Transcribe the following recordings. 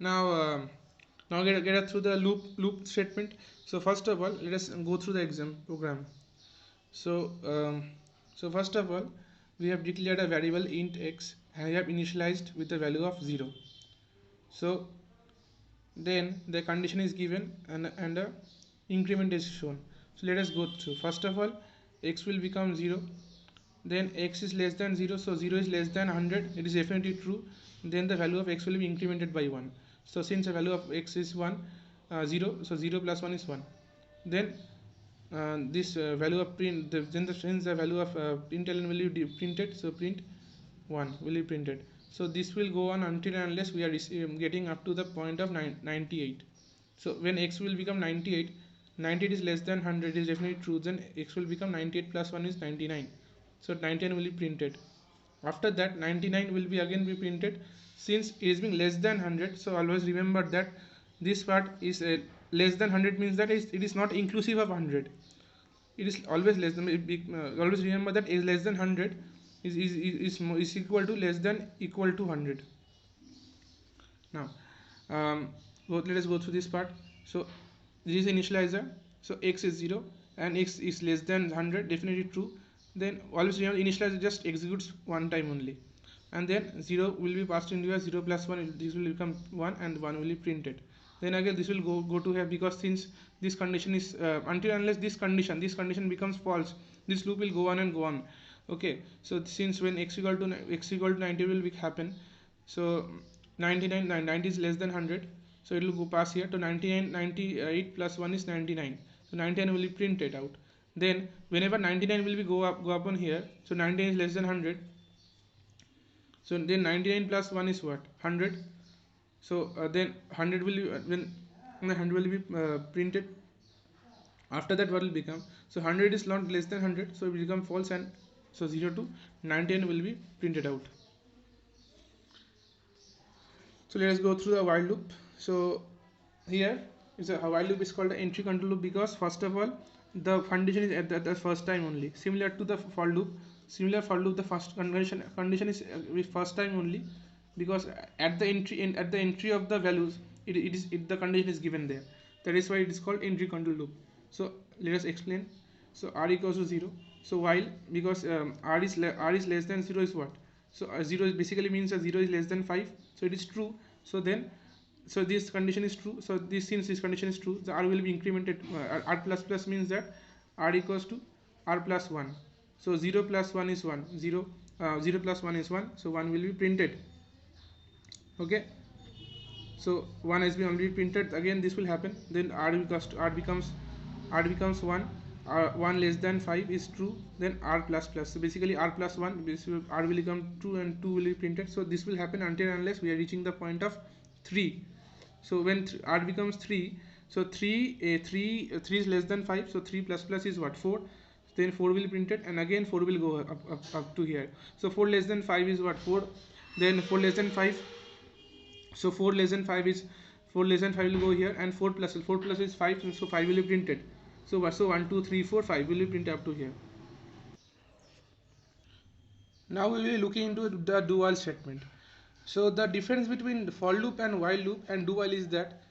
Now now get through the loop statement. So first of all, let us go through the exam program. So so first of all, we have declared a variable int x and we have initialized with the value of 0. So then the condition is given and a increment is shown. So let us go through. First of all, x will become 0, then x is less than 0, so 0 is less than 100, it is definitely true. Then the value of x will be incremented by 1. So since the value of x is 1, 0, so 0 plus 1 is 1. Then this value of print, since the value of println will be printed, so print 1 will be printed. So this will go on until and unless we are getting up to the point of 98. So when x will become 98, 98 is less than 100 is definitely true, then x will become 98 plus 1 is 99. So 99 will be printed. After that 99 will be again be printed. Since it is being less than 100, so always remember that this part is less than 100 means that it is not inclusive of 100. It is always less than always remember that is less than 100 is equal to less than equal to 100. Now let us go through this part. So this is initializer, so x is 0 and x is less than 100, definitely true. Then always remember initializer just executes one time only, and then 0 will be passed into here. 0 plus 1, this will become 1 and 1 will be printed. Then again this will go to here, because since this condition is until unless this condition becomes false, this loop will go on and go on. Okay, so since when x equal to 90 will be happen, so 90 is less than 100, so it will go pass here to 98 plus 1 is 99, so 99 will be printed out. Then whenever 99 will be go up on here, so 99 is less than 100, so then 99 plus 1 is what, 100. So then 100 will be when 100 will be printed. After that what will become, so 100 is not less than 100, so it will become false, and so 0 to 99 will be printed out. So let us go through the while loop. So here is a while loop is called the entry control loop, because first of all the condition is at the first time only, similar to the for loop. Similar for loop, the first condition is first time only, because at the entry of the values the condition is given there. That is why it is called entry control loop. So let us explain. So r equals to 0. So while, because r is less than 0 is what, so 0 is basically means that 0 is less than 5, so it is true. So then, so this condition is true, so this, since this condition is true, the r will be incremented. R plus plus means that r equals to r plus 1. So 0 plus 1 is 1, 0 plus 1 is 1, so 1 will be printed. Okay, so 1 has been already printed. Again this will happen, then r becomes 1. 1 less than 5 is true, then r plus plus, so basically r plus 1, r will become true and 2 will be printed. So this will happen until unless we are reaching the point of 3. So when r becomes 3, so 3 is less than 5, so 3 plus plus is what, 4. Then 4 will be printed, and again 4 will go up to here. So 4 less than 5 is what, 4. Then 4 less than 5, so 4 less than 5 is 4 less than 5 will go here, and 4 plus is 5, so 5 will be printed. So 1 2 3 4 5 will be printed up to here. Now we will be looking into the do while statement. So the difference between the for loop and while loop and do while is that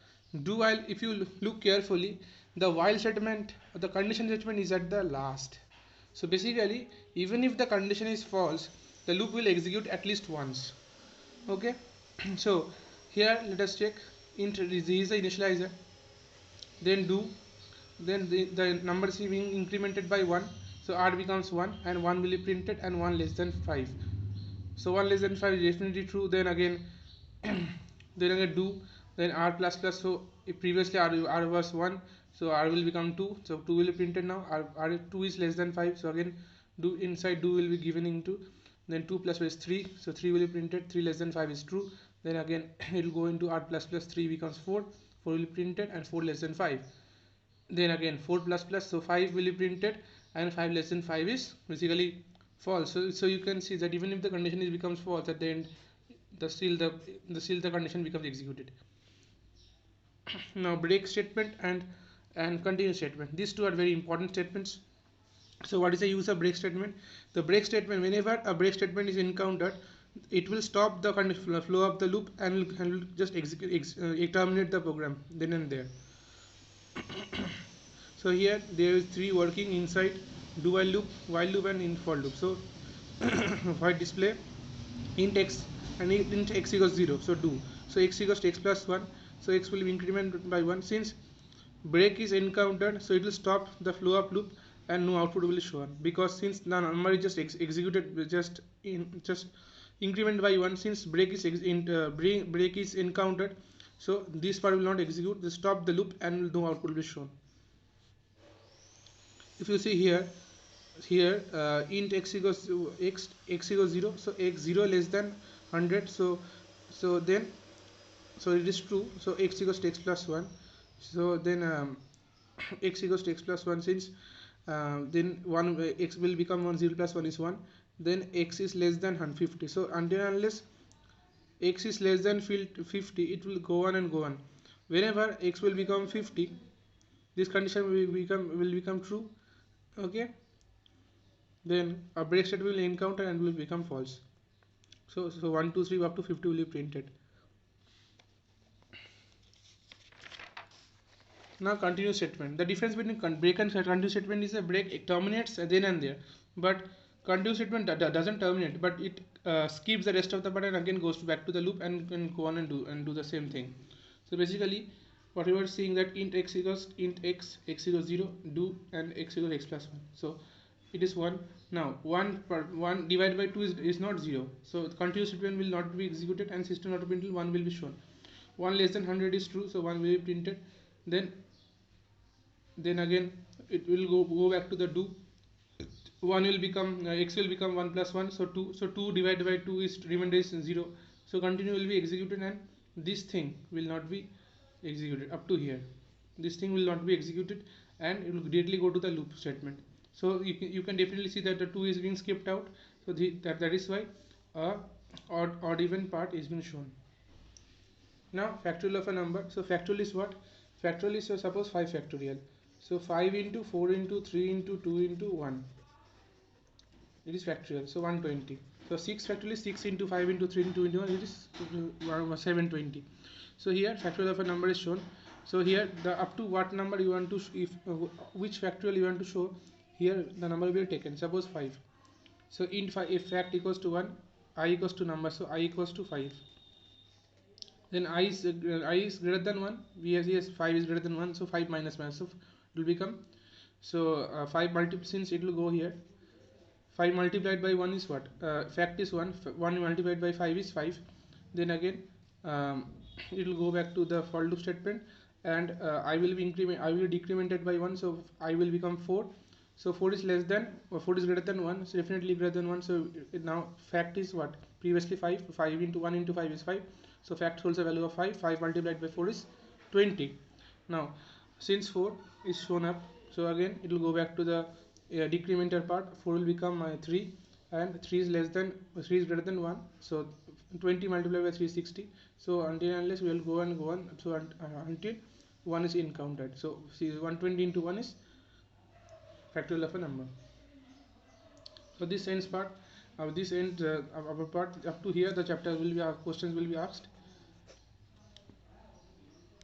do while, if you look carefully, the while statement, the condition statement is at the last. So basically even if the condition is false, the loop will execute at least once. Okay, so here let us check. Int is the initializer, then do, then the number is being incremented by 1, so r becomes 1 and 1 will be printed, and 1 less than 5. So 1 less than 5 is definitely true. Then again then again do, then r plus plus, so if previously r was 1, so r will become 2, so 2 will be printed now. R 2 is less than 5, so again do, inside do will be given into, then 2 plus is 3, so 3 will be printed. 3 less than 5 is true. Then again it will go into r plus plus, 3 becomes 4, 4 will be printed, and 4 less than 5. Then again 4 plus plus, so 5 will be printed, and 5 less than 5 is basically false. So you can see that even if the condition is becomes false, at the end still the condition becomes executed. Now break statement and continue statement, these two are very important statements. So what is the use of break statement? The break statement, whenever a break statement is encountered, it will stop the kind of flow of the loop and will just execute terminate the program then and there. So here there is three working inside do while loop and in for loop. So for display int x and int x equals 0, so do, so x equals to x plus 1, so x will be incremented by 1. Since break is encountered, so it will stop the flow of loop and no output will be shown, because since the number is just executed just increment by 1, since break is encountered, so this part will not execute, they stop the loop and no output will be shown. If you see here int x equals x equals 0, so x 0 less than 100, so it is true, so x equals to x plus 1, so then x equals to x plus 1, since then 1 x will become 1, 0 plus 1 is 1, then x is less than 150, so until and unless x is less than 50, it will go on and go on. Whenever x will become 50, this condition will become true, okay, then a break state will encounter and will become false. So 1 2 3 up to 50 will be printed. Now continuous statement. The difference between break and continuous statement is a break, it terminates then and there, but continuous statement doesn't terminate, but it skips the rest of the part and again goes back to the loop and can go on and do the same thing. So basically what we were seeing that int x equals 0, do, and x equals x plus 1, so it is 1. Now 1 divided by 2 is not 0, so continuous statement will not be executed and system not print 1 will be shown. 1 less than 100 is true, so 1 will be printed. Then again it will go back to the do. 1 will become x will become 1 plus 1, so 2, so 2 divided by 2 is remainder is 0, so continue will be executed and this thing will not be executed up to here. This thing will not be executed and it will directly go to the loop statement. So you can definitely see that the 2 is being skipped out, so that is why odd even part is being shown. Now factorial of a number. So factorial is what? Factorial is, so suppose 5 factorial. So 5 into 4 into 3 into 2 into 1. It is factorial. So 120. So 6 factorial is 6 into 5 into 3 into 2 into 1. It is 720. So here factorial of a number is shown. So here the up to what number you want to which factorial you want to show, here the number will be taken. Suppose 5. So int 5, if fact equals to 1, I equals to number, so I equals to 5. Then I is greater than 1, yes 5 is greater than 1, so 5 minus minus, so it will become, so 5 multiplied, since it will go here, 5 multiplied by 1 is what, fact is 1, 1 multiplied by 5 is 5, then again it will go back to the for loop statement, and I will be decremented by 1, so I will become 4, so 4 is less than, or 4 is greater than 1, so definitely greater than 1, so now fact is what, previously 5 into 1 into 5 is 5, so fact holds a value of 5, 5 multiplied by 4 is 20. Now since 4 is shown up, so again it will go back to the decrementer part, 4 will become 3, and 3 is less than 3 is greater than 1, so 20 multiplied by 3 is 60, so until unless we will go on, so until 1 is encountered. So see, 120 into 1 is factorial of a number. So this ends part, this ends our part. Up to here the chapter will be, questions will be asked.